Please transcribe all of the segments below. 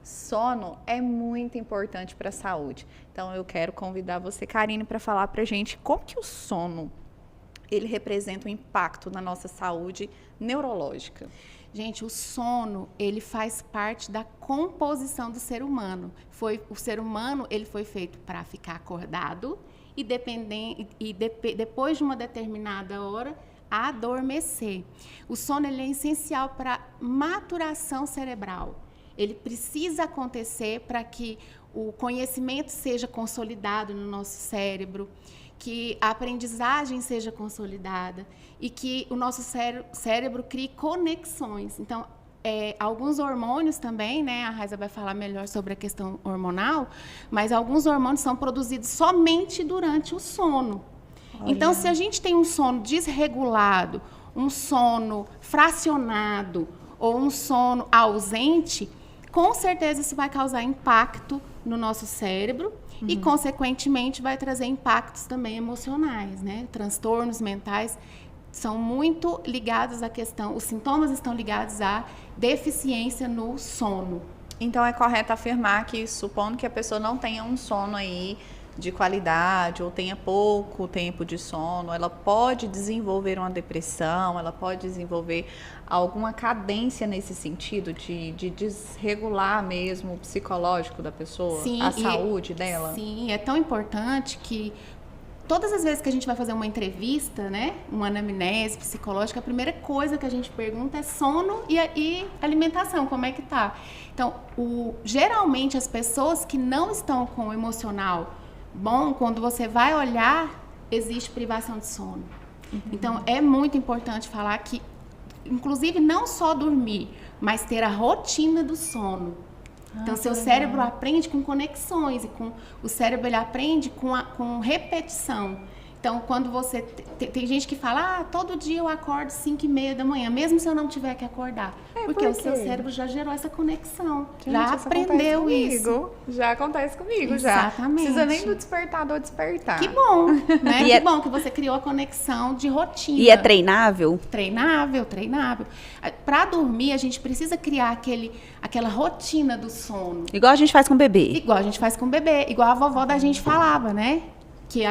Sono é muito importante para a saúde. Então eu quero convidar você, Karine, para falar para a gente como que o sono ele representa um impacto na nossa saúde neurológica. Gente, o sono, ele faz parte da composição do ser humano. O ser humano, ele foi feito para ficar acordado e, depois de uma determinada hora, adormecer. O sono, ele é essencial para maturação cerebral. Ele precisa acontecer para que o conhecimento seja consolidado no nosso cérebro, que a aprendizagem seja consolidada e que o nosso cérebro crie conexões. Então, alguns hormônios também, né? A Raiza vai falar melhor sobre a questão hormonal, mas alguns hormônios são produzidos somente durante o sono. Olha. Então, se a gente tem um sono desregulado, um sono fracionado ou um sono ausente, com certeza isso vai causar impacto no nosso cérebro e, consequentemente, vai trazer impactos também emocionais, né? Transtornos mentais são muito ligados à questão, os sintomas estão ligados à deficiência no sono. Então, é correto afirmar que, supondo que a pessoa não tenha um sono aí de qualidade ou tenha pouco tempo de sono, ela pode desenvolver uma depressão, ela pode desenvolver alguma cadência nesse sentido de desregular mesmo o psicológico da pessoa, sim, a saúde dela? Sim, é tão importante que todas as vezes que a gente vai fazer uma entrevista, né, uma anamnese psicológica, a primeira coisa que a gente pergunta é sono e alimentação, como é que tá? Então, geralmente as pessoas que não estão com o emocional bom, quando você vai olhar, existe privação de sono. Então, é muito importante falar que, inclusive, não só dormir, mas ter a rotina do sono. Então, seu cérebro aprende com conexões, e o cérebro ele aprende com repetição. Então, quando você... Tem gente que fala, todo dia eu acordo 5h30 da manhã, mesmo se eu não tiver que acordar. Porque o seu cérebro já gerou essa conexão, gente, já aprendeu isso. Já acontece comigo, exatamente. Já. Não precisa nem do despertador despertar. Que bom, né? Que bom que você criou a conexão de rotina. E é treinável? Treinável. Para dormir, a gente precisa criar aquela rotina do sono. Igual a gente faz com o bebê. Igual a gente faz com o bebê. Igual a vovó da gente falava, né? Que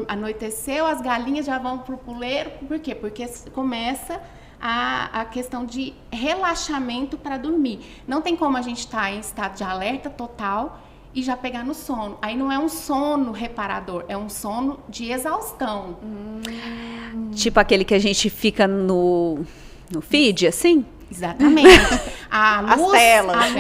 anoiteceu, as galinhas já vão pro puleiro. Por quê? Porque começa a questão de relaxamento para dormir. Não tem como a gente estar em estado de alerta total e já pegar no sono. Aí não é um sono reparador, é um sono de exaustão. Tipo aquele que a gente fica no feed, assim? Exatamente. A luz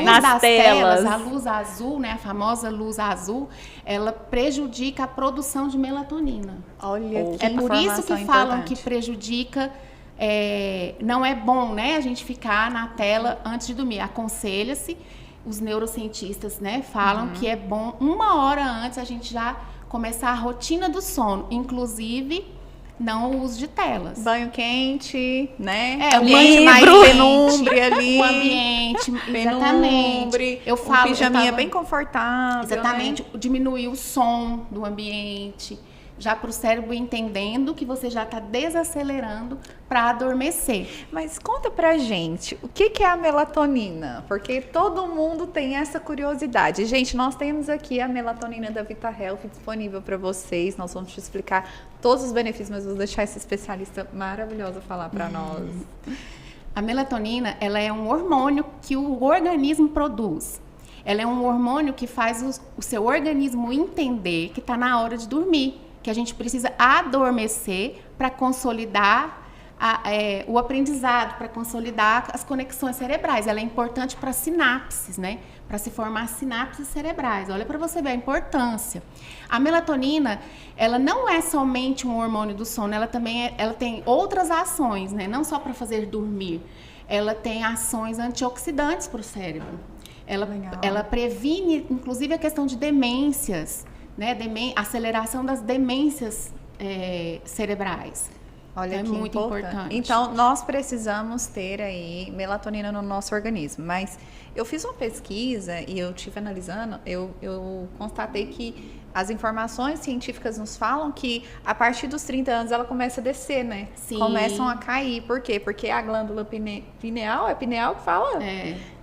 nas telas. A luz azul, né, a famosa luz azul, ela prejudica a produção de melatonina. Olha, que é por isso que falam que prejudica, não é bom, né, a gente ficar na tela antes de dormir. Aconselha-se, os neurocientistas, né, falam que é bom 1 hora antes a gente já começar a rotina do sono, inclusive não o uso de telas. Banho quente, né? Ambiente mais penumbre ali. O ambiente, exatamente. Eu falo, pijaminha bem confortável. Exatamente. Né? Diminuir o som do ambiente. Já para o cérebro entendendo que você já está desacelerando para adormecer. Mas conta pra gente, o que é a melatonina? Porque todo mundo tem essa curiosidade. Gente, nós temos aqui a melatonina da Vita Health disponível para vocês. Nós vamos te explicar todos os benefícios, mas vou deixar essa especialista maravilhosa falar para nós. A melatonina, ela é um hormônio que o organismo produz. Ela é um hormônio que faz o seu organismo entender que está na hora de dormir. Que a gente precisa adormecer para consolidar o aprendizado, para consolidar as conexões cerebrais. Ela é importante para sinapses, né? Para se formar sinapses cerebrais. Olha para você ver a importância. A melatonina, ela não é somente um hormônio do sono, ela tem outras ações, né? Não só para fazer dormir. Ela tem ações antioxidantes para o cérebro. Ela previne, inclusive, a questão de demências, né, aceleração das demências cerebrais. Olha, então, é muito importante. Então, nós precisamos ter aí melatonina no nosso organismo. Mas eu fiz uma pesquisa e eu estive analisando, eu constatei que as informações científicas nos falam que a partir dos 30 anos ela começa a descer, né? Sim. Começam a cair. Por quê? Porque a glândula pineal, é pineal que fala?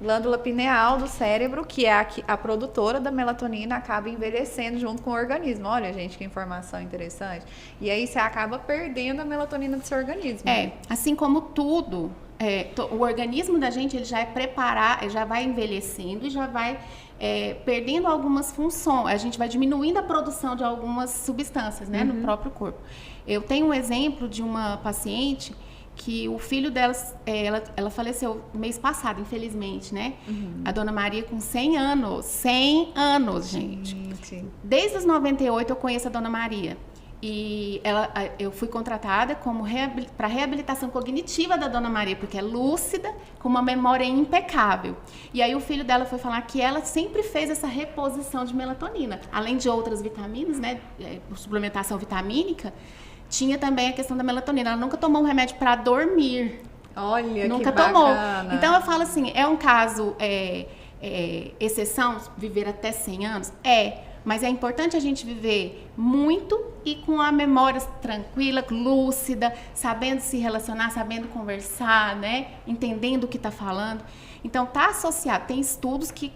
Glândula pineal do cérebro, que é a produtora da melatonina, acaba envelhecendo junto com o organismo. Olha, gente, que informação interessante. E aí você acaba perdendo a melatonina do seu organismo. Assim como tudo, o organismo da gente ele já é preparado, já vai envelhecendo e já vai perdendo algumas funções. A gente vai diminuindo a produção de algumas substâncias, né, no próprio corpo. Eu tenho um exemplo de uma paciente que o filho dela, ela faleceu mês passado, infelizmente, né? A Dona Maria com 100 anos. 100 anos, gente. Desde os 98 eu conheço a Dona Maria. E eu fui contratada como para reabilitação cognitiva da Dona Maria, porque é lúcida, com uma memória impecável. E aí o filho dela foi falar que ela sempre fez essa reposição de melatonina. Além de outras vitaminas, né, suplementação vitamínica, tinha também a questão da melatonina. Ela nunca tomou um remédio para dormir. Olha, nunca que tomou. bacana. Então eu falo assim, é um caso exceção, viver até 100 anos? Mas é importante a gente viver muito e com a memória tranquila, lúcida, sabendo se relacionar, sabendo conversar, né? Entendendo o que está falando. Então, está associado. Tem estudos que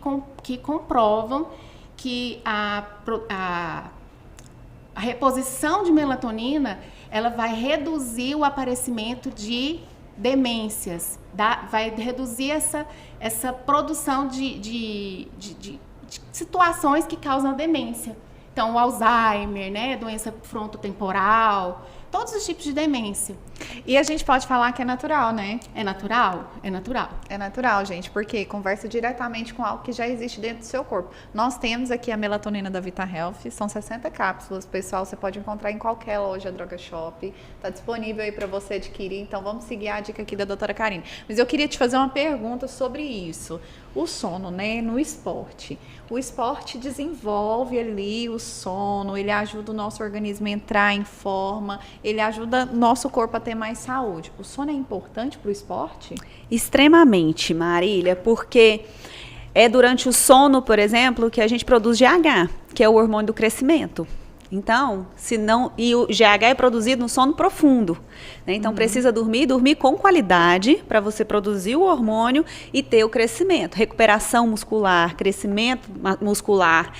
comprovam que a reposição de melatonina, ela vai reduzir o aparecimento de demências, vai reduzir essa produção de situações que causam demência. Então, o Alzheimer, né, doença frontotemporal, todos os tipos de demência. E a gente pode falar que é natural, né? É natural? É natural. É natural, gente, porque conversa diretamente com algo que já existe dentro do seu corpo. Nós temos aqui a melatonina da Vita Health, são 60 cápsulas, pessoal, você pode encontrar em qualquer loja Droga Shop, tá disponível aí para você adquirir, então vamos seguir a dica aqui da doutora Karine. Mas eu queria te fazer uma pergunta sobre isso. O sono, né, no esporte. O esporte desenvolve ali o sono, ele ajuda o nosso organismo a entrar em forma, ele ajuda o nosso corpo a ter mais saúde. O sono é importante para o esporte? Extremamente, Marília, porque é durante o sono, por exemplo, que a gente produz GH, que é o hormônio do crescimento. Então, e o GH é produzido no sono profundo, né? Então precisa dormir com qualidade para você produzir o hormônio e ter o crescimento, recuperação muscular, crescimento muscular,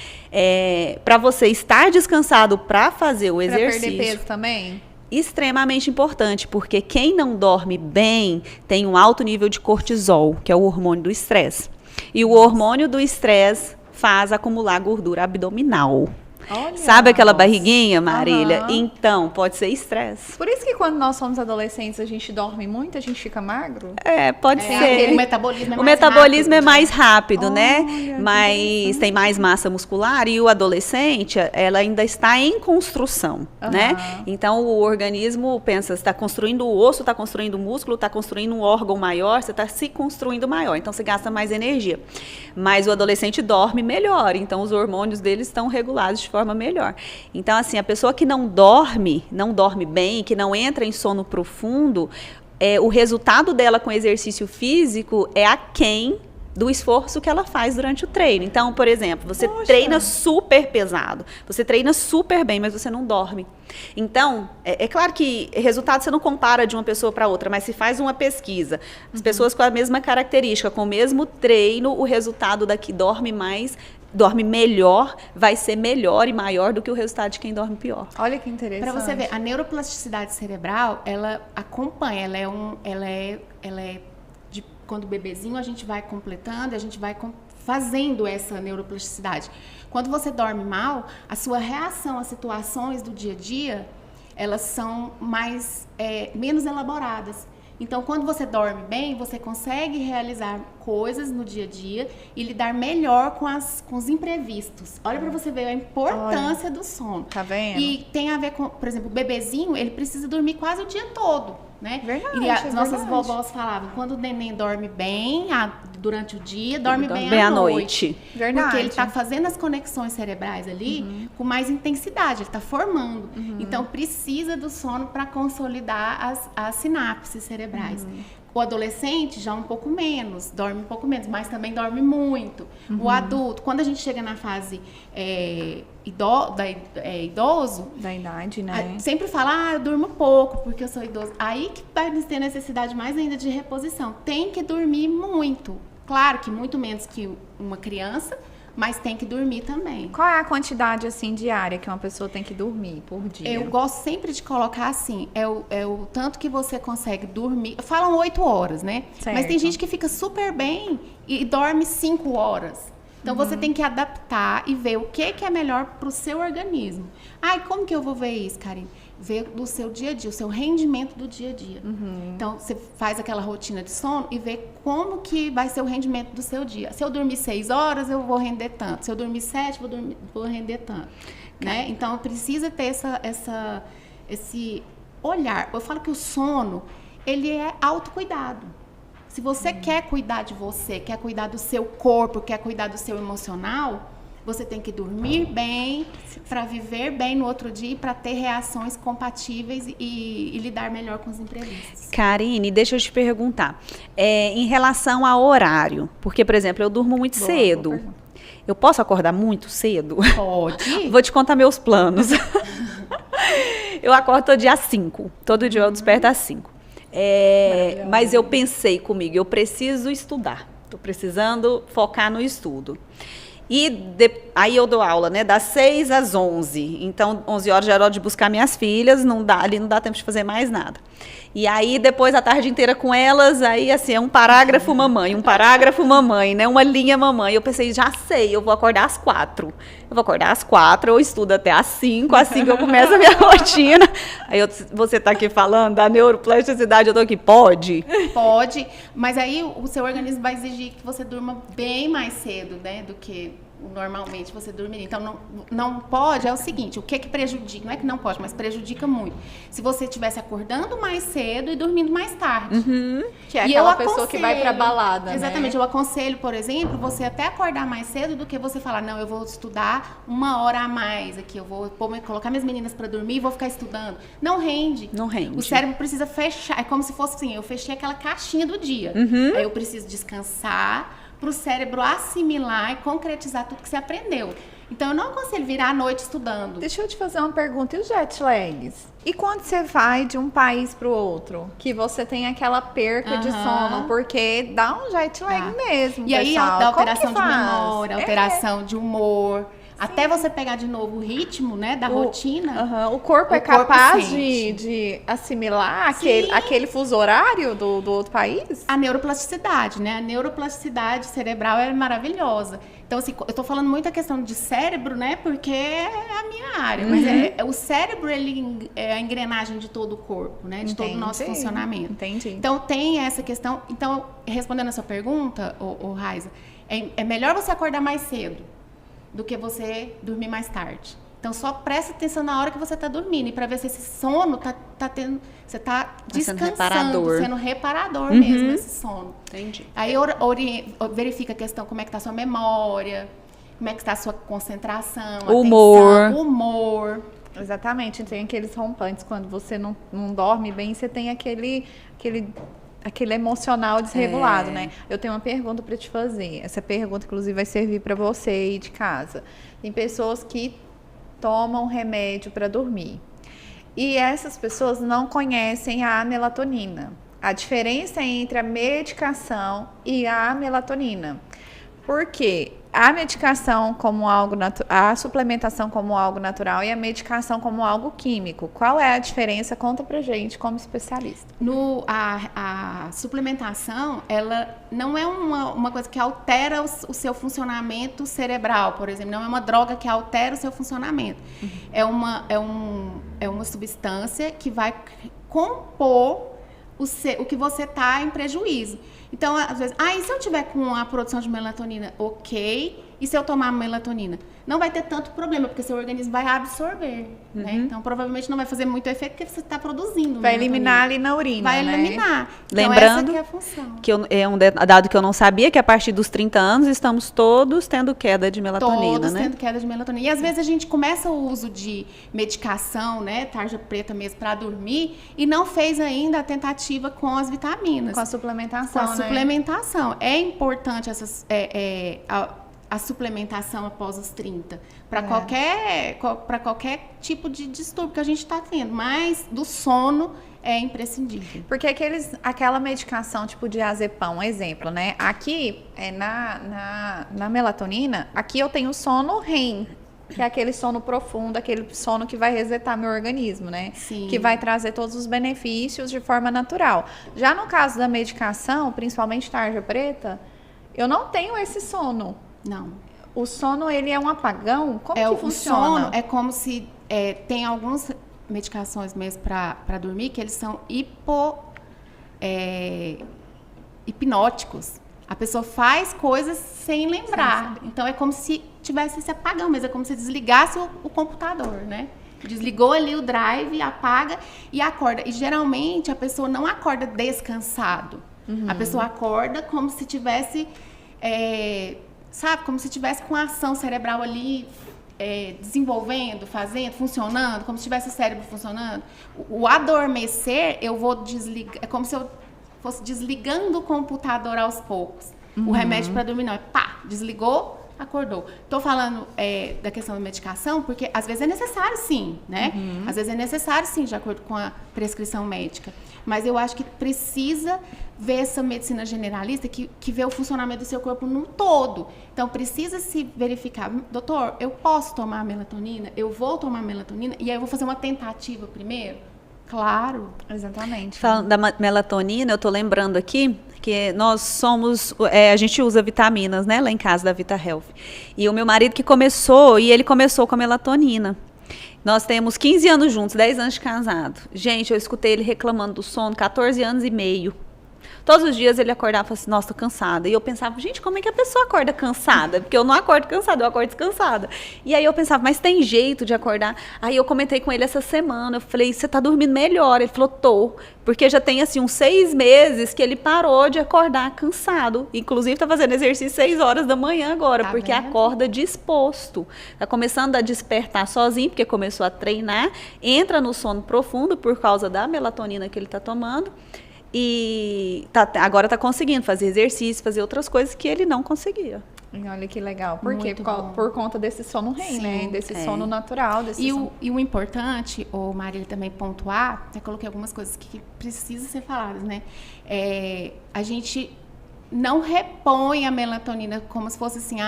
para você estar descansado para fazer o exercício. Para perder peso também? Extremamente importante, porque quem não dorme bem tem um alto nível de cortisol, que é o hormônio do estresse. E o hormônio do estresse faz acumular gordura abdominal. Olha, sabe aquela barriguinha, Marília? Uhum. Então, pode ser estresse. Por isso que quando nós somos adolescentes, a gente dorme muito, a gente fica magro? Pode ser. O metabolismo é mais metabolismo rápido, é mais rápido, né? Olha, Mas tem mais massa muscular e o adolescente, ela ainda está em construção, né? Então, o organismo pensa, você está construindo o osso, está construindo o músculo, está construindo um órgão maior, você está se construindo maior, então você gasta mais energia. Mas o adolescente dorme melhor, então os hormônios dele estão regulados de forma melhor. Então, assim, a pessoa que não dorme bem, que não entra em sono profundo, o resultado dela com exercício físico é aquém do esforço que ela faz durante o treino. Então, por exemplo, você treina super pesado, você treina super bem, mas você não dorme. Então, é claro que resultado você não compara de uma pessoa para outra, mas se faz uma pesquisa, as pessoas com a mesma característica, com o mesmo treino, o resultado da que dorme melhor, vai ser melhor e maior do que o resultado de quem dorme pior. Olha que interessante. Para você ver, a neuroplasticidade cerebral, ela acompanha, ela é de quando bebezinho a gente vai completando, a gente vai fazendo essa neuroplasticidade. Quando você dorme mal, a sua reação às situações do dia a dia, elas são menos elaboradas. Então, quando você dorme bem, você consegue realizar coisas no dia a dia e lidar melhor com os imprevistos. Olha para você ver a importância do sono. Tá vendo? E tem a ver com, por exemplo, o bebezinho, ele precisa dormir quase o dia todo, né? Verdade, e as nossas vovós falavam, quando o neném dorme bem durante o dia, dorme bem à noite. Verdade. Porque ele está fazendo as conexões cerebrais ali com mais intensidade, ele está formando. Então, precisa do sono para consolidar as sinapses cerebrais. O adolescente já um pouco menos, dorme um pouco menos, mas também dorme muito. O adulto, quando a gente chega na fase idoso... Da idade, né? Sempre fala, eu durmo pouco porque eu sou idoso. Aí que vai ter necessidade mais ainda de reposição. Tem que dormir muito. Claro que muito menos que uma criança, mas tem que dormir também. Qual é a quantidade, assim, diária que uma pessoa tem que dormir por dia? Eu gosto sempre de colocar assim, é o tanto que você consegue dormir. Falam 8 horas, né? Certo. Mas tem gente que fica super bem e dorme 5 horas. Então, você tem que adaptar e ver o que é melhor para o seu organismo. Ai, como que eu vou ver isso, Karine? Ver do seu dia a dia, o seu rendimento do dia a dia. Então, você faz aquela rotina de sono e vê como que vai ser o rendimento do seu dia. Se eu dormir 6 horas, eu vou render tanto. Se eu dormir 7, vou render tanto. Né? Então, precisa ter esse olhar. Eu falo que o sono, ele é autocuidado. Se você quer cuidar de você, quer cuidar do seu corpo, quer cuidar do seu emocional, você tem que dormir bem para viver bem no outro dia, para ter reações compatíveis e lidar melhor com os imprevistos. Karine, deixa eu te perguntar. Em relação ao horário, porque, por exemplo, eu durmo muito cedo. Eu posso acordar muito cedo? Pode. Vou te contar meus planos. Eu acordo todo dia às 5. Todo dia eu desperto às 5. Mas eu pensei comigo, eu preciso estudar. Estou precisando focar no estudo. Aí eu dou aula, né, das 6 às 11. Então, 11 horas já era hora de buscar minhas filhas, ali não dá tempo de fazer mais nada. E aí, depois, a tarde inteira com elas, aí, assim, é um parágrafo mamãe, né, uma linha mamãe. Eu pensei, já sei, eu vou acordar às 4. Eu vou acordar às 4, eu estudo até às 5, assim que eu começo a minha rotina. Aí, você tá aqui falando da neuroplasticidade, eu tô aqui, pode? Pode, mas aí o seu organismo vai exigir que você durma bem mais cedo, né, do que normalmente você dormiria. Então, não pode, é o seguinte, o que prejudica? Não é que não pode, mas prejudica muito. Se você estivesse acordando mais cedo e dormindo mais tarde. Que é aquela pessoa que vai pra balada, exatamente, né? eu aconselho, por exemplo, você até acordar mais cedo do que você falar, não, eu vou estudar 1 hora a mais aqui, eu vou colocar minhas meninas pra dormir e vou ficar estudando. Não rende. Não rende. O cérebro precisa fechar, é como se fosse assim, eu fechei aquela caixinha do dia. Aí eu preciso descansar, para o cérebro assimilar e concretizar tudo que você aprendeu. Então, eu não aconselho virar à noite estudando. Deixa eu te fazer uma pergunta. E os jet lags? E quando você vai de um país para o outro? Que você tem aquela perca de sono? Porque dá um jet lag mesmo, E aí, pessoal. dá Como alteração que de faz? memória, alteração de humor. Até você pegar de novo o ritmo, né, da rotina. O corpo é corpo capaz sente. de assimilar Sim. aquele fuso horário do outro país? A neuroplasticidade, né? A neuroplasticidade cerebral é maravilhosa. Então, assim, eu tô falando muito a questão de cérebro, né? Porque é a minha área. Mas o cérebro, ele é a engrenagem de todo o corpo, né? De todo o nosso funcionamento. Entendi. Então, tem essa questão. Então, respondendo a sua pergunta, Raiza, é melhor você acordar mais cedo do que você dormir mais tarde. Então, só presta atenção na hora que você está dormindo. E para ver se esse sono tá tendo... Você está descansando, sendo reparador mesmo, esse sono. Entendi. Aí, verifica a questão, como é que está a sua memória, como é que está a sua concentração, humor. Exatamente. Tem aqueles rompantes, quando você não dorme bem, você tem aquele emocional desregulado, né? Eu tenho uma pergunta para te fazer. Essa pergunta, inclusive, vai servir para você aí de casa. Tem pessoas que tomam remédio para dormir. E essas pessoas não conhecem a melatonina. A diferença entre a medicação e a melatonina. Por quê? A medicação como algo a suplementação como algo natural e a medicação como algo químico. Qual é a diferença? Conta pra gente como especialista. A suplementação, ela não é uma coisa que altera o seu funcionamento cerebral, por exemplo. Não é uma droga que altera o seu funcionamento. É uma substância que vai compor o que você está em prejuízo. Então, às vezes, e se eu tiver com a produção de melatonina ok, E se eu tomar melatonina? Não vai ter tanto problema, porque seu organismo vai absorver, né? Então, provavelmente não vai fazer muito efeito, porque você está produzindo vai melatonina. Eliminar ali na urina, vai né? eliminar. Lembrando então, essa que é a função. que é um dado que eu não sabia, que a partir dos 30 anos estamos todos tendo queda de melatonina, todos né? tendo queda de melatonina. E às vezes a gente começa o uso de medicação, né, tarja preta mesmo, para dormir, e não fez ainda a tentativa com as vitaminas. Com a suplementação, Com a suplementação. É importante a suplementação após os 30, para qualquer tipo de distúrbio que a gente está tendo, mas do sono é imprescindível. Porque aquela medicação tipo diazepam, um exemplo, né? Aqui, na melatonina, aqui eu tenho sono REM, que é aquele sono profundo, aquele sono que vai resetar meu organismo, né? Sim. Que vai trazer todos os benefícios de forma natural. Já no caso da medicação, principalmente tarja preta, eu não tenho esse sono. Não. O sono, ele é um apagão? Como que funciona? O sono é como se tem algumas medicações mesmo para dormir que eles são hipnóticos. A pessoa faz coisas sem lembrar. Então, é como se tivesse esse apagão, mas é como se desligasse o computador, né? Desligou ali o drive, apaga e acorda. E, geralmente, a pessoa não acorda descansado. A pessoa acorda como se tivesse... sabe, como se tivesse com a ação cerebral ali desenvolvendo, fazendo, funcionando, como se tivesse o cérebro funcionando. O adormecer, eu vou desligar, é como se eu fosse desligando o computador aos poucos. O remédio para dormir não, é pá, desligou, acordou. Estou falando da questão da medicação, porque às vezes é necessário sim, né? Às vezes é necessário sim, de acordo com a prescrição médica. Mas eu acho que precisa ver essa medicina generalista que vê o funcionamento do seu corpo no todo. Então, precisa se verificar. Doutor, eu posso tomar melatonina? Eu vou tomar melatonina? E aí eu vou fazer uma tentativa primeiro? Claro. Exatamente. Falando da melatonina, eu tô lembrando aqui que nós somos, a gente usa vitaminas, né, lá em casa da Vita Health. E o meu marido que começou, e ele começou com a melatonina. Nós temos 15 anos juntos, 10 anos de casado. Gente, eu escutei ele reclamando do sono, 14 anos e meio. Todos os dias ele acordava e falava assim, nossa, tô cansada. E eu pensava, gente, como é que a pessoa acorda cansada? Porque eu não acordo cansada, eu acordo descansada. E aí eu pensava, mas tem jeito de acordar? Aí eu comentei com ele essa semana, eu falei, você tá dormindo melhor? Ele falou, tô. Porque já tem, assim, uns 6 meses que ele parou de acordar cansado. Inclusive, tá fazendo exercício 6 horas da manhã agora, tá porque vendo? acorda disposto. Tá começando a despertar sozinho, porque começou a treinar. Entra no sono profundo por causa da melatonina que ele tá tomando. E agora está conseguindo fazer exercício, fazer outras coisas que ele não conseguia. E olha que legal. Por quê? Muito bom. Por conta desse sono REM, Sim, né? Desse sono natural. E o importante, Marília, também pontuar, eu coloquei algumas coisas que precisam ser faladas, né? A gente não repõe a melatonina como se fosse assim,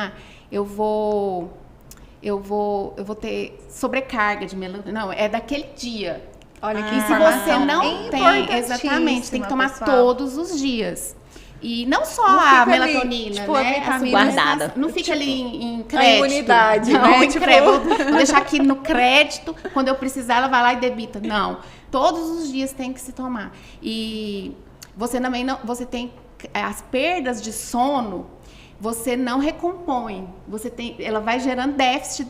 eu vou ter sobrecarga de melatonina. Não, é daquele dia. Olha que E se você não tem, exatamente, tem que tomar pessoal. Todos os dias. E não só não a ali, melatonina, tipo, né? a vitamina guardada. Não fica ali em A crédito. imunidade, não, né? Em crédito. Vou deixar aqui no crédito, quando eu precisar, ela vai lá e debita. Não, todos os dias tem que se tomar. E você também não, você tem as perdas de sono, você não recompõe. Ela vai gerando déficit,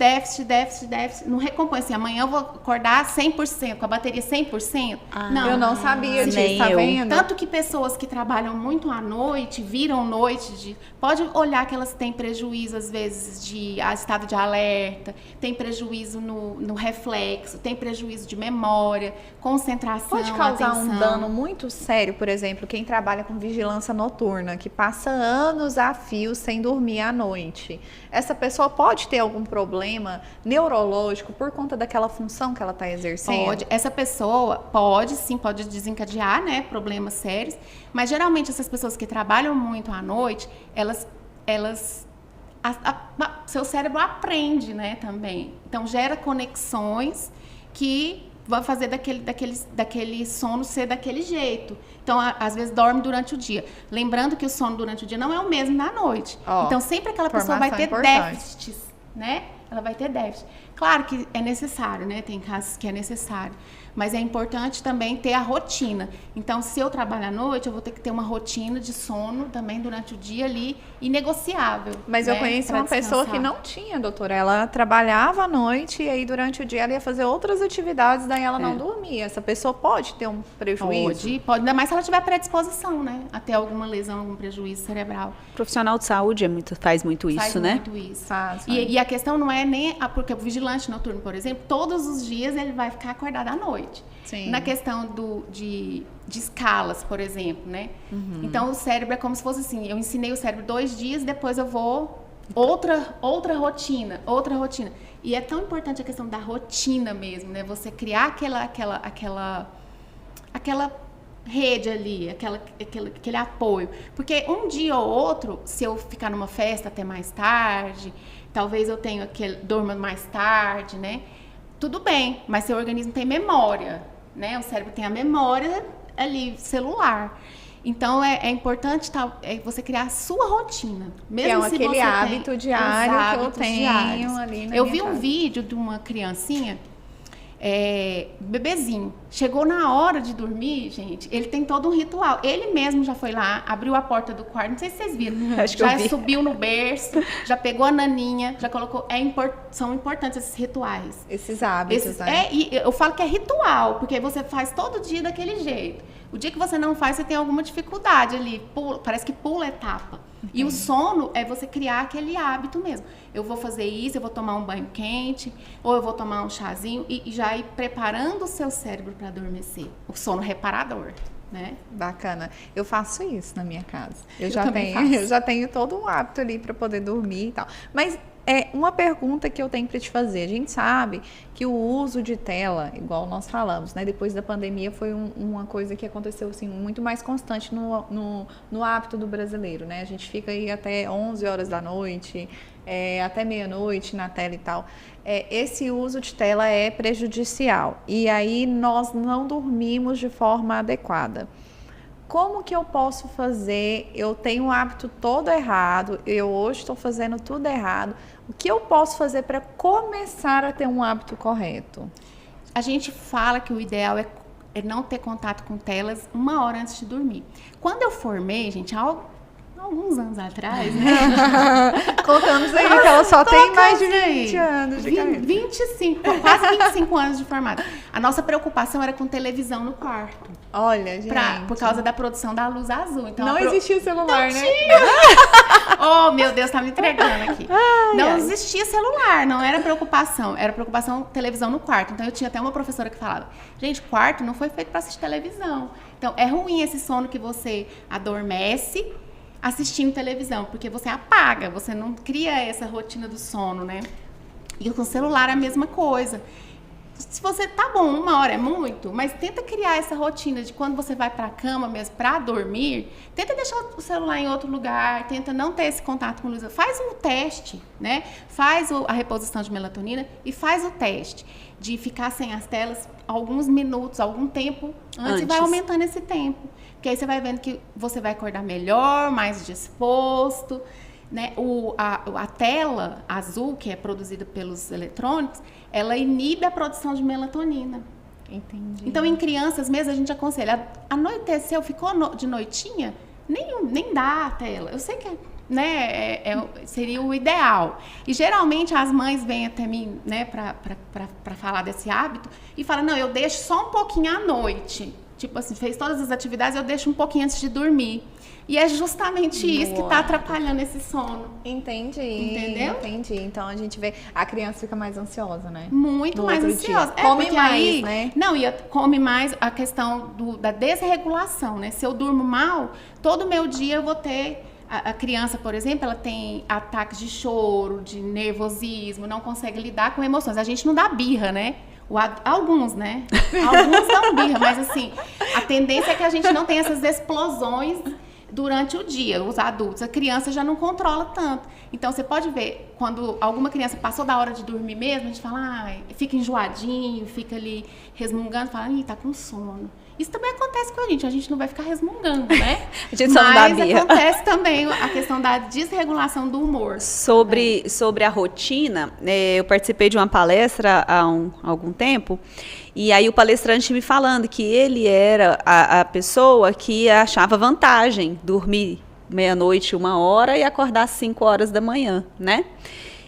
não recompõe. Assim, amanhã eu vou acordar 100%, com a bateria 100%. Não. Eu não sabia disso, nem tá eu. vendo? Tanto que pessoas que trabalham muito à noite, viram noite, pode olhar que elas têm prejuízo, às vezes, de estado de alerta, tem prejuízo no reflexo, tem prejuízo de memória, concentração, Pode causar atenção. um dano muito sério, por exemplo, quem trabalha com vigilância noturna, que passa anos a fio sem dormir à noite. Essa pessoa pode ter algum problema neurológico por conta daquela função que ela está exercendo? Pode. Essa pessoa pode desencadear, né, problemas sérios, mas geralmente essas pessoas que trabalham muito à noite, seu cérebro aprende, né, também. Então gera conexões que vai fazer daquele sono ser daquele jeito. Então, às vezes, dorme durante o dia. Lembrando que o sono durante o dia não é o mesmo na noite. Então, sempre aquela pessoa vai ter déficits, né? Ela vai ter déficit. Claro que é necessário, né? Tem casos que é necessário. Mas é importante também ter a rotina. Então, se eu trabalho à noite, eu vou ter que ter uma rotina de sono também durante o dia ali, inegociável. Mas né? eu conheci Pra uma pessoa que descansar. não tinha, doutora. Ela trabalhava à noite e aí durante o dia ela ia fazer outras atividades, daí ela não dormia. Essa pessoa pode ter um prejuízo? Pode, ainda mais se ela tiver predisposição, né? A ter alguma lesão, algum prejuízo cerebral. O profissional de saúde faz muito isso, Faz né? muito isso. Faz. E a questão não é nem... Porque o vigilante noturno, por exemplo, todos os dias ele vai ficar acordado à noite. Sim. Na questão de escalas, por exemplo, né? Então, o cérebro é como se fosse assim, eu ensinei o cérebro 2 dias, depois eu vou... Outra rotina. E é tão importante a questão da rotina mesmo, né? Você criar aquela rede ali, aquele apoio. Porque um dia ou outro, se eu ficar numa festa até mais tarde, talvez eu tenha durma mais tarde, né? Tudo bem, mas seu organismo tem memória, né? O cérebro tem a memória ali, celular. Então, é importante você criar a sua rotina. Mesmo se aquele você hábito tem diário os que eu hábitos tenho diários. ali na Eu minha vi um casa. vídeo de uma criancinha, bebezinho. Chegou na hora de dormir, gente, ele tem todo um ritual. Ele mesmo já foi lá, abriu a porta do quarto, não sei se vocês viram. Acho que eu já vi. subiu no berço, já pegou a naninha, já colocou... São importantes esses rituais. Esses hábitos, né? E eu falo que é ritual, porque você faz todo dia daquele jeito. O dia que você não faz, você tem alguma dificuldade ali, parece que pula etapa. E o sono é você criar aquele hábito mesmo. Eu vou fazer isso, eu vou tomar um banho quente, ou eu vou tomar um chazinho, e já ir preparando o seu cérebro para adormecer. O sono reparador, né? Bacana. Eu faço isso na minha casa. Eu também faço. já tenho todo um hábito ali para poder dormir e tal. Mas é uma pergunta que eu tenho para te fazer. A gente sabe que o uso de tela, igual nós falamos, né? Depois da pandemia foi uma coisa que aconteceu assim, muito mais constante no hábito do brasileiro, né? A gente fica aí até 11 horas da noite, até meia-noite na tela e tal. Esse uso de tela é prejudicial. E aí nós não dormimos de forma adequada. Como que eu posso fazer? Eu tenho um hábito todo errado, eu hoje estou fazendo tudo errado. O que eu posso fazer para começar a ter um hábito correto? A gente fala que o ideal é não ter contato com telas 1 hora antes de dormir. Quando eu formei, gente, há alguns anos atrás, né? Colocamos aí que ela só tem mais de aí. 20 anos de carreira. quase 25 anos de formada. A nossa preocupação era com televisão no quarto. Olha, gente. Por causa da produção da luz azul. Então, não existia o celular, né? Oh, meu Deus, tá me entregando aqui. Não existia celular, não era preocupação. Era preocupação televisão no quarto. Então, eu tinha até uma professora que falava, gente, quarto não foi feito para assistir televisão. Então, é ruim esse sono que você adormece assistindo televisão, porque você apaga, você não cria essa rotina do sono, né? E com o celular é a mesma coisa. Se você, tá bom, 1 hora é muito, mas tenta criar essa rotina de quando você vai pra cama mesmo, pra dormir, tenta deixar o celular em outro lugar, tenta não ter esse contato com luz. Faz um teste, né? Faz a reposição de melatonina e faz o teste de ficar sem as telas alguns minutos, algum tempo antes. E vai aumentando esse tempo. Porque aí você vai vendo que você vai acordar melhor, mais disposto, né? A tela azul, que é produzida pelos eletrônicos, ela inibe a produção de melatonina. Entendi. Então, em crianças mesmo, a gente aconselha, anoiteceu, ficou de noitinha, nem dá a tela. Eu sei que né, seria o ideal. E geralmente as mães vêm até mim, né, para falar desse hábito e falam, não, eu deixo só um pouquinho à noite. Tipo assim, fez todas as atividades, eu deixo um pouquinho antes de dormir. E é justamente isso que está atrapalhando esse sono. Entendi. Entendeu? Entendi. Então a gente vê, a criança fica mais ansiosa, né? Muito mais ansiosa. Come mais, aí, né? Não, e come mais a questão da desregulação, né? Se eu durmo mal, todo meu dia eu vou ter... A criança, por exemplo, ela tem ataques de choro, de nervosismo, não consegue lidar com emoções. A gente não dá birra, né? Alguns, né? Alguns dão birra, mas assim, a tendência é que a gente não tenha essas explosões durante o dia, os adultos. A criança já não controla tanto. Então, você pode ver, quando alguma criança passou da hora de dormir mesmo, a gente fala, fica enjoadinho, fica ali resmungando, fala, tá com sono. Isso também acontece com a gente não vai ficar resmungando, né? A gente só não dá birra. Mas acontece também a questão da desregulação do humor. Sobre a rotina, eu participei de uma palestra há algum tempo, e aí o palestrante me falando que ele era a pessoa que achava vantagem dormir meia-noite, 1h e acordar às 5h da manhã, né?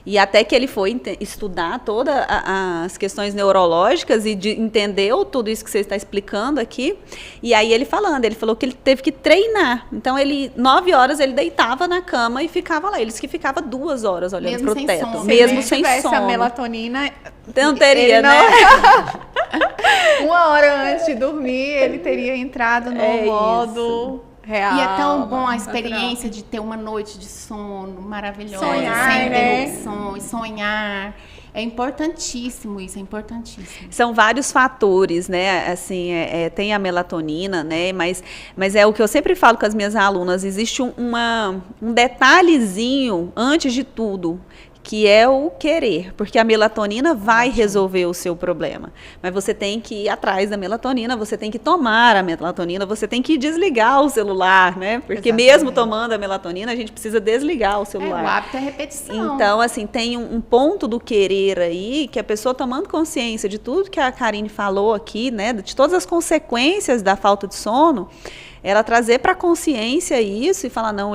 E até que ele foi estudar todas as questões neurológicas e entendeu tudo isso que você está explicando aqui. E aí ele falou que ele teve que treinar. Então, 9h ele deitava na cama e ficava lá. Ele disse que ficava 2 horas olhando para o teto. Sono. Mesmo sem sono. Se tivesse a melatonina... Não teria, né? 1h antes de dormir, ele teria entrado no modo... real, e é tão bom a experiência de ter uma noite de sono maravilhosa, sonhar, sem né? interrupções, sonhar. É importantíssimo isso, é importantíssimo. São vários fatores, né? Assim, tem a melatonina, né? Mas é o que eu sempre falo com as minhas alunas, existe um detalhezinho antes de tudo, que é o querer, porque a melatonina vai resolver o seu problema, mas você tem que ir atrás da melatonina, você tem que tomar a melatonina, você tem que desligar o celular, né? Porque mesmo tomando a melatonina, a gente precisa desligar o celular. O hábito é repetição. Então, assim, tem um ponto do querer aí, que a pessoa tomando consciência de tudo que a Karine falou aqui, né? De todas as consequências da falta de sono, ela trazer para a consciência isso e falar, não,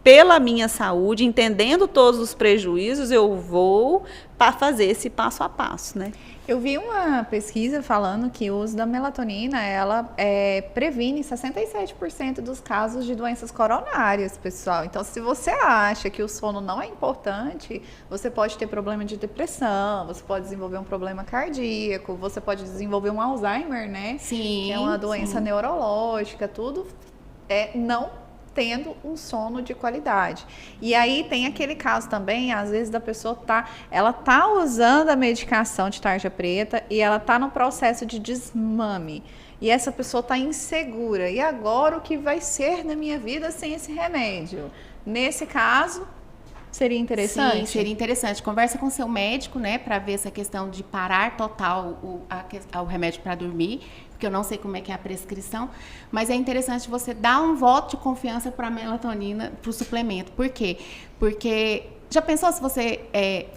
pela minha saúde, entendendo todos os prejuízos, eu vou fazer esse passo a passo, né? Eu vi uma pesquisa falando que o uso da melatonina, ela previne 67% dos casos de doenças coronárias, pessoal. Então, se você acha que o sono não é importante, você pode ter problema de depressão, você pode desenvolver um problema cardíaco, você pode desenvolver um Alzheimer, né? Sim. Que é uma doença neurológica, tudo não tendo um sono de qualidade. E aí tem aquele caso também, às vezes, da pessoa ela tá usando a medicação de tarja preta e ela tá no processo de desmame. E essa pessoa tá insegura. E agora o que vai ser na minha vida sem esse remédio? Nesse caso, seria interessante? Sim, seria interessante. Conversa com seu médico, né, para ver essa questão de parar total o remédio para dormir, porque eu não sei como é que é a prescrição, mas é interessante você dar um voto de confiança para a melatonina, para o suplemento. Por quê? Porque já pensou se você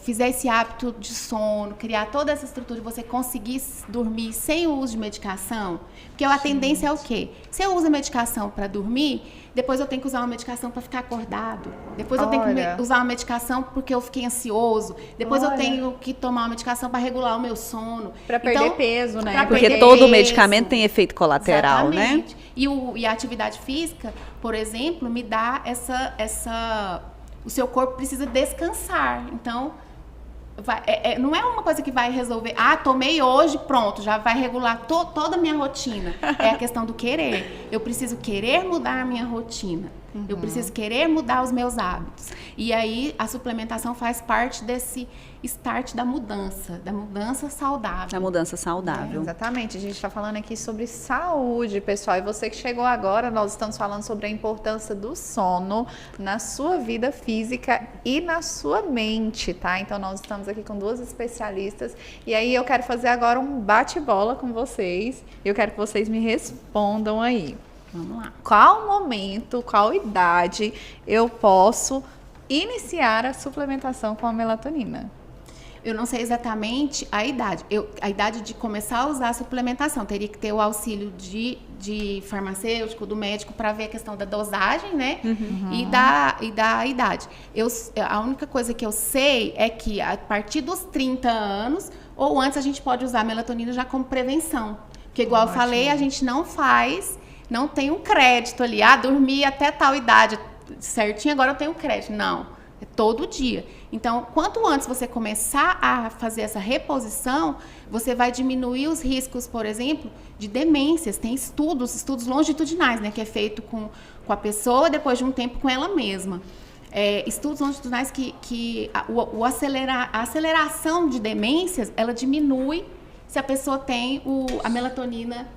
fizer esse hábito de sono, criar toda essa estrutura e você conseguir dormir sem o uso de medicação? Porque a tendência é o quê? Se eu uso a medicação para dormir, depois eu tenho que usar uma medicação para ficar acordado. Depois eu tenho que usar uma medicação porque eu fiquei ansioso. Depois eu tenho que tomar uma medicação para regular o meu sono. Para perder peso, né? Porque todo medicamento tem efeito colateral, exatamente, né? E a atividade física, por exemplo, me dá o seu corpo precisa descansar. Então, não é uma coisa que vai resolver, tomei hoje, pronto, já vai regular toda a minha rotina. É a questão do querer. Eu preciso querer mudar a minha rotina. Eu preciso querer mudar os meus hábitos. E aí, a suplementação faz parte desse start da mudança saudável. Da mudança saudável. Exatamente. A gente está falando aqui sobre saúde, pessoal. E você que chegou agora, nós estamos falando sobre a importância do sono na sua vida física e na sua mente, tá? Então, nós estamos aqui com 2 especialistas. E aí, eu quero fazer agora um bate-bola com vocês. E eu quero que vocês me respondam aí. Vamos lá. Qual momento, qual idade eu posso iniciar a suplementação com a melatonina? Eu não sei exatamente a idade. A idade de começar a usar a suplementação. Teria que ter o auxílio de farmacêutico, do médico, para ver a questão da dosagem, né? E da idade. A única coisa que eu sei é que a partir dos 30 anos, ou antes, a gente pode usar a melatonina já como prevenção. Porque, igual eu falei, a gente não tem um crédito ali. Dormir até tal idade certinho, agora eu tenho crédito. Não, é todo dia. Então, quanto antes você começar a fazer essa reposição, você vai diminuir os riscos, por exemplo, de demências. Tem estudos longitudinais, né, que é feito com a pessoa, depois de um tempo com ela mesma. Estudos longitudinais que a aceleração de demências, ela diminui se a pessoa tem a melatonina,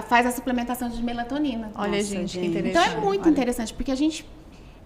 faz a suplementação de melatonina. Olha, gente, que interessante. Então, é muito interessante, porque a gente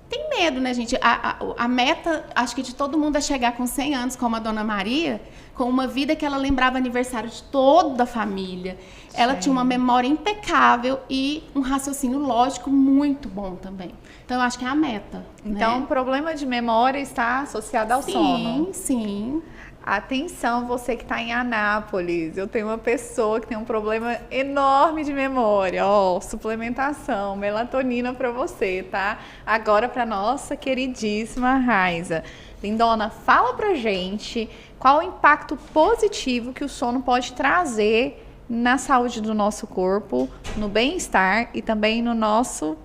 tem medo, né, gente? A meta, acho que de todo mundo é chegar com 100 anos, como a Dona Maria, com uma vida que ela lembrava aniversário de toda a família. Ela tinha uma memória impecável e um raciocínio lógico muito bom também. Então, eu acho que é a meta. Então, o problema de memória está associado ao sono. Sim, sim. Atenção, você que está em Anápolis, eu tenho uma pessoa que tem um problema enorme de memória, suplementação, melatonina para você, tá? Agora para nossa queridíssima Raiza. Lindona, fala pra gente qual o impacto positivo que o sono pode trazer na saúde do nosso corpo, no bem-estar e também no nosso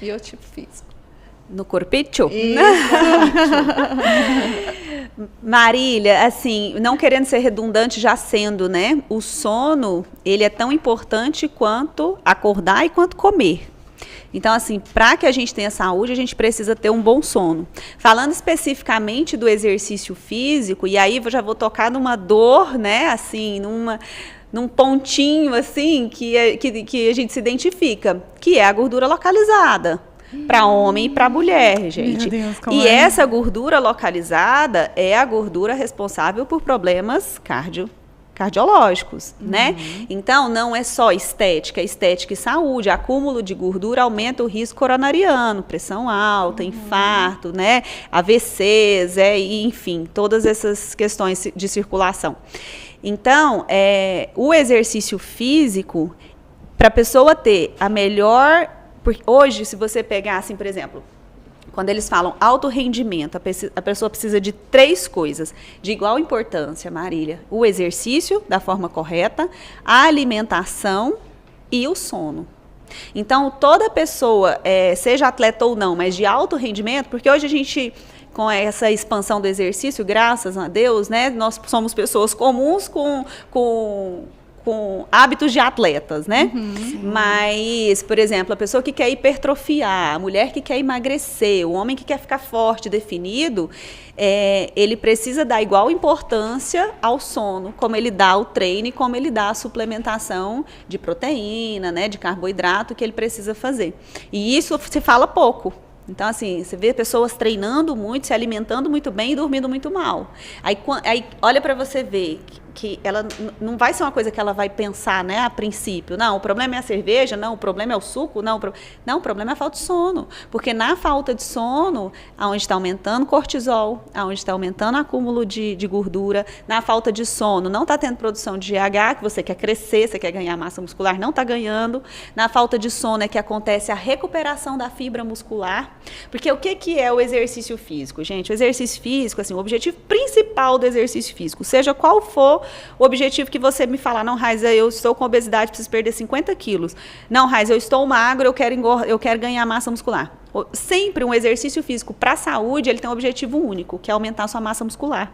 biotipo físico. No corpício? Marília, assim, não querendo ser redundante, já sendo, né? O sono, ele é tão importante quanto acordar e quanto comer. Então, assim, para que a gente tenha saúde, a gente precisa ter um bom sono. Falando especificamente do exercício físico, e aí eu já vou tocar numa dor, né? Assim, num pontinho, assim, que a gente se identifica, que é a gordura localizada. Para homem e para mulher, gente. Meu Deus, como e é? essa gordura localizada é a gordura responsável por problemas cardiológicos, né? Então, não é só estética e saúde. Acúmulo de gordura aumenta o risco coronariano, pressão alta, infarto, né? AVCs, e, enfim, todas essas questões de circulação. Então, o exercício físico, para a pessoa ter a melhor... Porque hoje, se você pegar, assim, por exemplo, quando eles falam alto rendimento, a pessoa precisa de 3 coisas de igual importância, Marília. O exercício da forma correta, a alimentação e o sono. Então, toda pessoa, seja atleta ou não, mas de alto rendimento, porque hoje a gente... Com essa expansão do exercício, graças a Deus, né? Nós somos pessoas comuns com hábitos de atletas, né? Mas, por exemplo, a pessoa que quer hipertrofiar, a mulher que quer emagrecer, o homem que quer ficar forte, definido, ele precisa dar igual importância ao sono, como ele dá ao treino e como ele dá a suplementação de proteína, né? De carboidrato que ele precisa fazer. E isso se fala pouco. Então, assim, você vê pessoas treinando muito, se alimentando muito bem e dormindo muito mal. Aí olha para você ver que ela não vai ser uma coisa que ela vai pensar, né, a princípio. Não, o problema é a cerveja, não, o problema é o suco, não, o problema é a falta de sono. Porque na falta de sono, aonde está aumentando cortisol, aonde está aumentando o acúmulo de gordura, na falta de sono, não está tendo produção de GH, que você quer crescer, você quer ganhar massa muscular, não está ganhando. Na falta de sono é que acontece a recuperação da fibra muscular. Porque o que é o exercício físico, gente? O exercício físico, assim, o objetivo principal do exercício físico, seja qual for o objetivo que você me falar, não, Raiza, eu estou com obesidade, preciso perder 50 quilos. Não, Raiza, eu estou magro, eu quero ganhar massa muscular. Sempre um exercício físico para a saúde, ele tem um objetivo único, que é aumentar a sua massa muscular.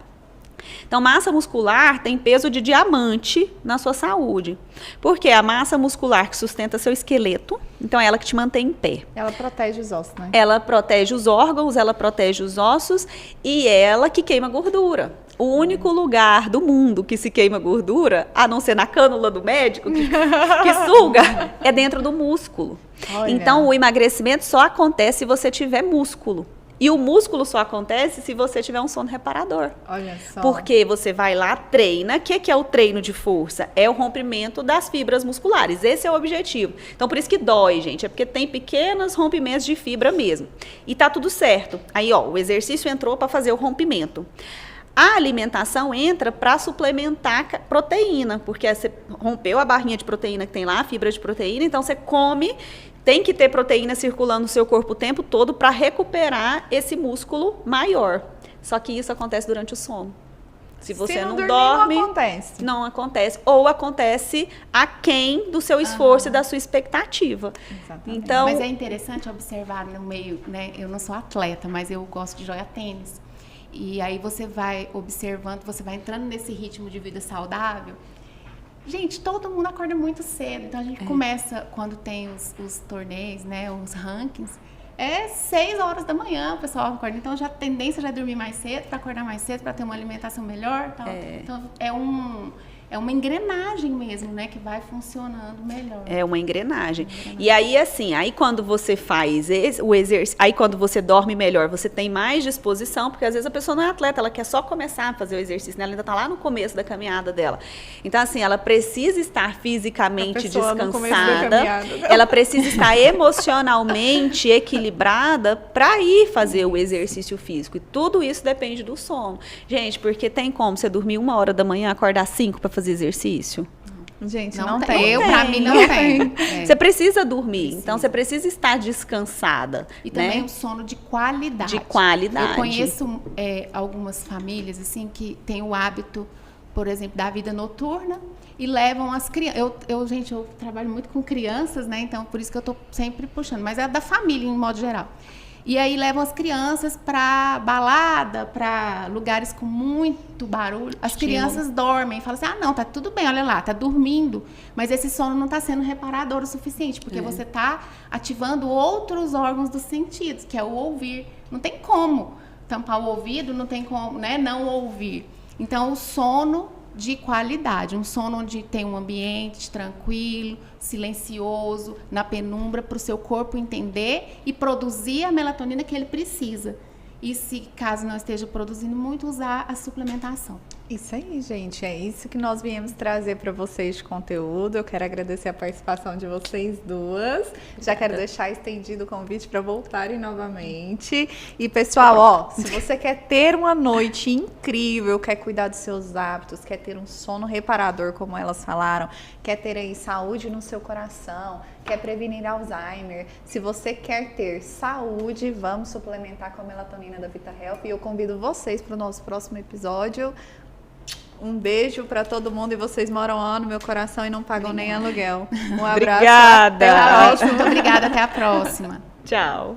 Então, massa muscular tem peso de diamante na sua saúde. Porque a massa muscular que sustenta seu esqueleto, então é ela que te mantém em pé. Ela protege os ossos, né? Ela protege os órgãos, ela protege os ossos e ela que queima gordura. O único lugar do mundo que se queima gordura, a não ser na cânula do médico, que suga, é dentro do músculo. Olha. Então, o emagrecimento só acontece se você tiver músculo. E o músculo só acontece se você tiver um sono reparador. Olha só. Porque você vai lá, treina. O que é o treino de força? É o rompimento das fibras musculares. Esse é o objetivo. Então, por isso que dói, gente. É porque tem pequenos rompimentos de fibra mesmo. E tá tudo certo. Aí, o exercício entrou para fazer o rompimento. A alimentação entra para suplementar proteína, porque você rompeu a barrinha de proteína que tem lá, a fibra de proteína, então você come, tem que ter proteína circulando no seu corpo o tempo todo para recuperar esse músculo maior. Só que isso acontece durante o sono. Se você não dorme, não acontece. Ou acontece aquém do seu esforço e da sua expectativa. Exatamente. Então, mas é interessante observar no meio, né? Eu não sou atleta, mas eu gosto de jogar tênis. E aí você vai observando, você vai entrando nesse ritmo de vida saudável. Gente, todo mundo acorda muito cedo. Então, a gente começa, quando tem os torneios, né, os rankings, 6 horas da manhã o pessoal acorda. Então, já a tendência já é dormir mais cedo, para acordar mais cedo, para ter uma alimentação melhor. Tal. Então, é uma engrenagem mesmo, né? Que vai funcionando melhor. É uma engrenagem. E aí, assim, aí quando você faz o exercício, aí quando você dorme melhor, você tem mais disposição, porque às vezes a pessoa não é atleta, ela quer só começar a fazer o exercício, né? Ela ainda está lá no começo da caminhada dela. Então, assim, ela precisa estar fisicamente descansada, ela precisa estar emocionalmente equilibrada para ir fazer o exercício físico. E tudo isso depende do sono. Gente, porque tem como você dormir 1h da manhã, acordar 5 para fazer exercício? Gente, não tem. tem. Pra mim, não tem. Você precisa dormir, então você precisa estar descansada. E também né? um sono de qualidade. De qualidade. Eu conheço algumas famílias, assim, que têm o hábito, por exemplo, da vida noturna e levam as crianças. Gente, eu trabalho muito com crianças, né? Então, por isso que eu tô sempre puxando. Mas é da família, em modo geral. E aí levam as crianças para balada, para lugares com muito barulho. As crianças dormem, falam assim, não, tá tudo bem, olha lá, tá dormindo. Mas esse sono não está sendo reparador o suficiente, porque você está ativando outros órgãos dos sentidos, que é o ouvir. Não tem como tampar o ouvido, não tem como, né, não ouvir. Então, o sono de qualidade, um sono onde tem um ambiente tranquilo, silencioso, na penumbra, para o seu corpo entender e produzir a melatonina que ele precisa. E se caso não esteja produzindo muito, usar a suplementação. Isso aí, gente. É isso que nós viemos trazer para vocês de conteúdo. Eu quero agradecer a participação de vocês duas. Já quero deixar estendido o convite para voltarem novamente. E, pessoal, se você quer ter uma noite incrível, quer cuidar dos seus hábitos, quer ter um sono reparador, como elas falaram, quer ter aí saúde no seu coração, quer prevenir Alzheimer, se você quer ter saúde, vamos suplementar com a melatonina da Vita Health. E eu convido vocês para o nosso próximo episódio. Um beijo para todo mundo e vocês moram no meu coração e não pagam nem aluguel. Um abraço. Obrigada. Muito obrigada. Até a próxima. Tchau.